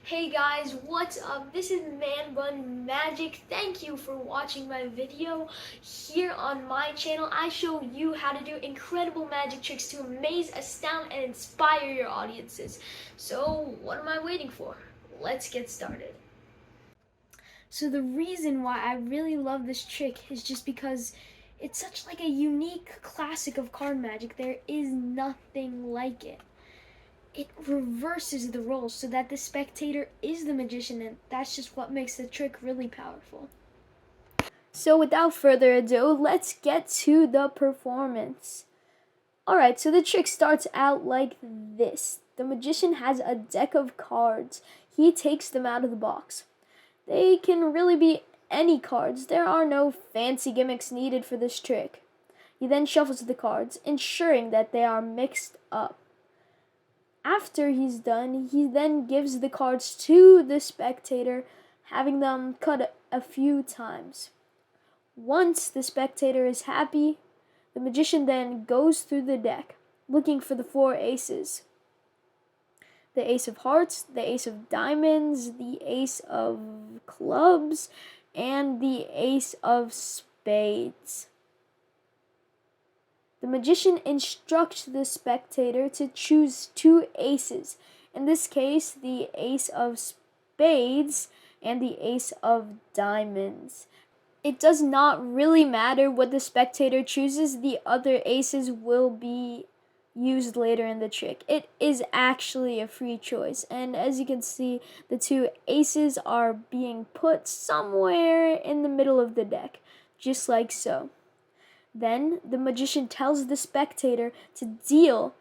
Hey guys, what's up? This is Manbun Magic. Thank you for watching my video. Here on my channel, I show you how to do incredible magic tricks to amaze, astound, and inspire your audiences. So, what am I waiting for? Let's get started. So the reason why I really love this trick is just because it's such like a unique classic of card magic. There is nothing like it. It reverses the roles so that the spectator is the magician, and that's just what makes the trick really powerful. So without further ado, let's get to the performance. Alright, so the trick starts out like this. The magician has a deck of cards. He takes them out of the box. They can really be any cards. There are no fancy gimmicks needed for this trick. He then shuffles the cards, ensuring that they are mixed up. After he's done, he then gives the cards to the spectator, having them cut a few times. Once the spectator is happy, the magician then goes through the deck, looking for the 4 aces. The ace of hearts, the ace of diamonds, the ace of clubs, and the ace of spades. The magician instructs the spectator to choose 2 aces, in this case the ace of spades and the ace of diamonds. It does not really matter what the spectator chooses, the other aces will be used later in the trick. It is actually a free choice, and as you can see, the 2 aces are being put somewhere in the middle of the deck, just like so. Then the magician tells the spectator to deal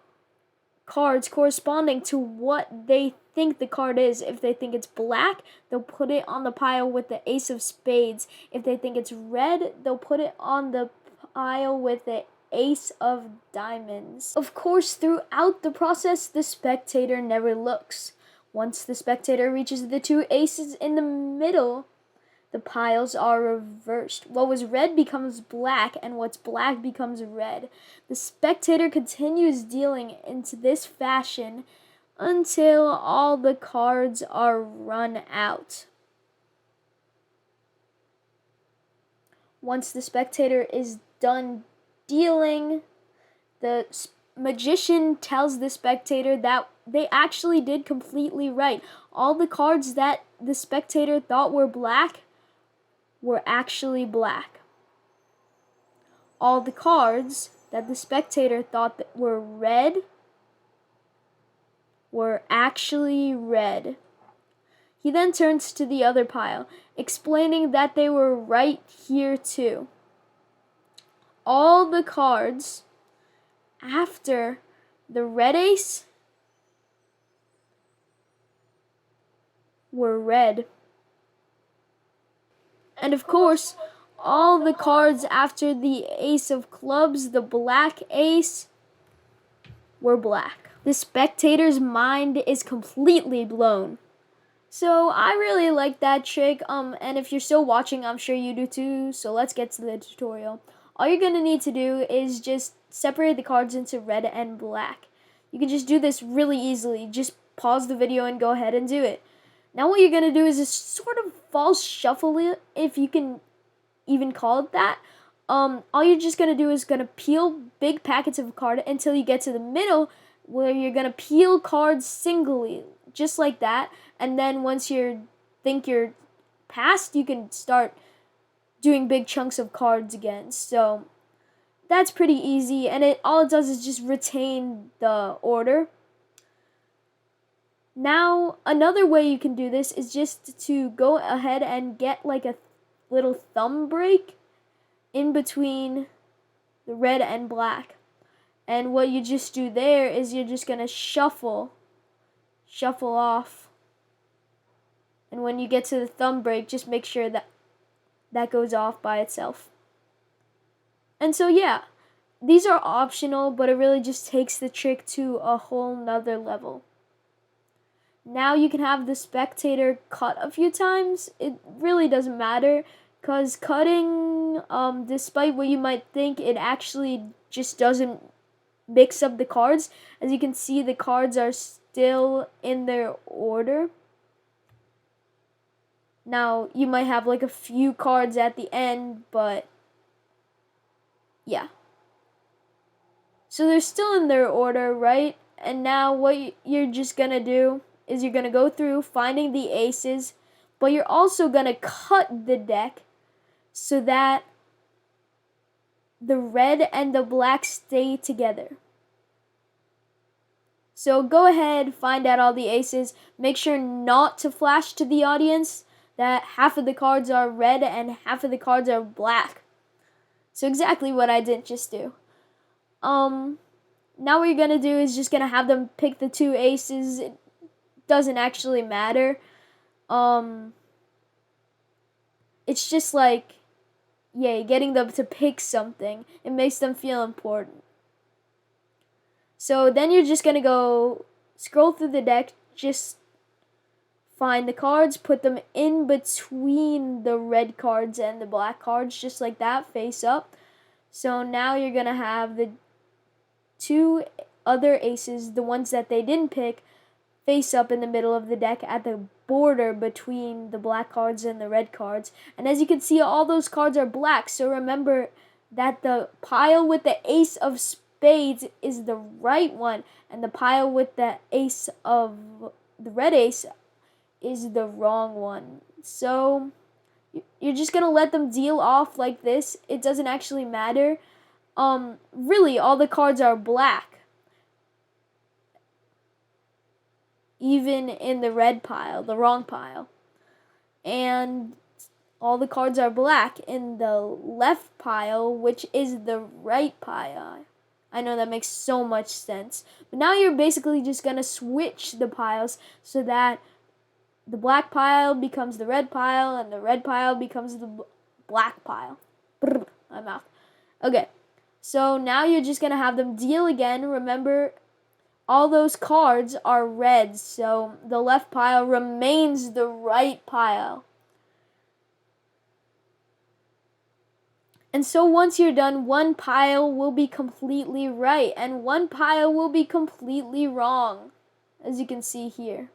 cards corresponding to what they think the card is. If they think it's black, they'll put it on the pile with the ace of spades. If they think it's red, they'll put it on the pile with the ace of diamonds. Of course, throughout the process, the spectator never looks. Once the spectator reaches the 2 aces in the middle, the piles are reversed. What was red becomes black, and what's black becomes red. The spectator continues dealing into this fashion until all the cards are run out. Once the spectator is done dealing, the magician tells the spectator that they actually did completely right. All the cards that the spectator thought were black were actually black. All the cards that the spectator thought that were red were actually red. He then turns to the other pile, explaining that they were right here too. All the cards after the red ace were red. And of course, all the cards after the ace of clubs, the black ace, were black. The spectator's mind is completely blown. So I really like that trick, and if you're still watching, I'm sure you do too, so let's get to the tutorial. All you're going to need to do is just separate the cards into red and black. You can just do this really easily. Just pause the video and go ahead and do it. Now what you're going to do is just sort of false shuffle it, if you can even call it that. All you're just going to do is going to peel big packets of a card until you get to the middle, where you're going to peel cards singly, just like that. And then once you think you're past, you can start doing big chunks of cards again. So that's pretty easy, and all it does is just retain the order. Now, another way you can do this is just to go ahead and get like a little thumb break in between the red and black. And what you just do there is you're just going to shuffle off. And when you get to the thumb break, just make sure that goes off by itself. And so yeah, these are optional, but it really just takes the trick to a whole nother level. Now you can have the spectator cut a few times. It really doesn't matter, because cutting, despite what you might think, it actually just doesn't mix up the cards. As you can see, the cards are still in their order. Now, you might have like a few cards at the end, but yeah. So they're still in their order, right? And now what you're just gonna do is you're gonna go through finding the aces, but you're also gonna cut the deck so that the red and the black stay together. So go ahead, find out all the aces. Make sure not to flash to the audience that half of the cards are red and half of the cards are black. So exactly what I didn't just do. Now what you're gonna do is just gonna have them pick the two aces. It doesn't actually matter. It's just like, yeah, getting them to pick something. It makes them feel important. So then you're just gonna go scroll through the deck, just find the cards, put them in between the red cards and the black cards, just like that, face up. So now you're gonna have the two other aces, the ones that they didn't pick, face up in the middle of the deck at the border between the black cards and the red cards. And as you can see, all those cards are black. So remember that the pile with the ace of spades is the right one, and the pile with the ace of the red ace is the wrong one. So you're just gonna let them deal off like this. It doesn't actually matter. Really, all the cards are black, even in the red pile, the wrong pile. And all the cards are black in the left pile, which is the right pile. I know that makes so much sense. But now you're basically just going to switch the piles so that the black pile becomes the red pile and the red pile becomes the black pile. Brr, my mouth. Okay, so now you're just going to have them deal again. Remember, all those cards are red, so the left pile remains the right pile. And so once you're done, one pile will be completely right and one pile will be completely wrong, as you can see here.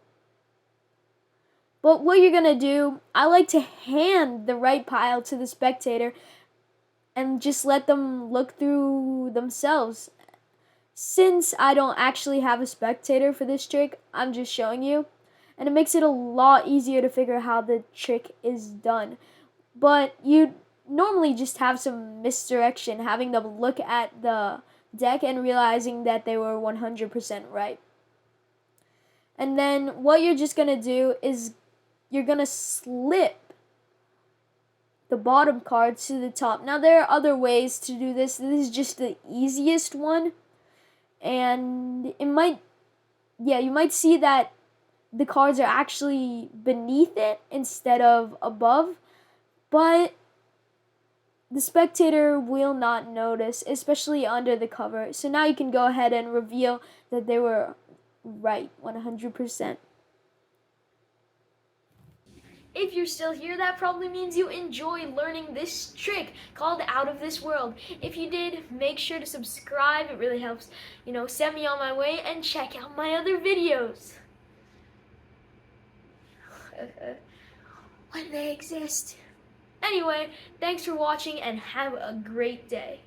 But what you're going to do, I like to hand the right pile to the spectator and just let them look through themselves. Since I don't actually have a spectator for this trick, I'm just showing you. And it makes it a lot easier to figure out how the trick is done. But you normally just have some misdirection, having them look at the deck and realizing that they were 100% right. And then what you're just going to do is you're going to slip the bottom cards to the top. Now, there are other ways to do this. This is just the easiest one. And it might, yeah, you might see that the cards are actually beneath it instead of above. But the spectator will not notice, especially under the cover. So now you can go ahead and reveal that they were right 100%. If you're still here, that probably means you enjoy learning this trick called Out of This World. If you did, make sure to subscribe. It really helps, send me on my way, and check out my other videos. When they exist. Anyway, thanks for watching and have a great day.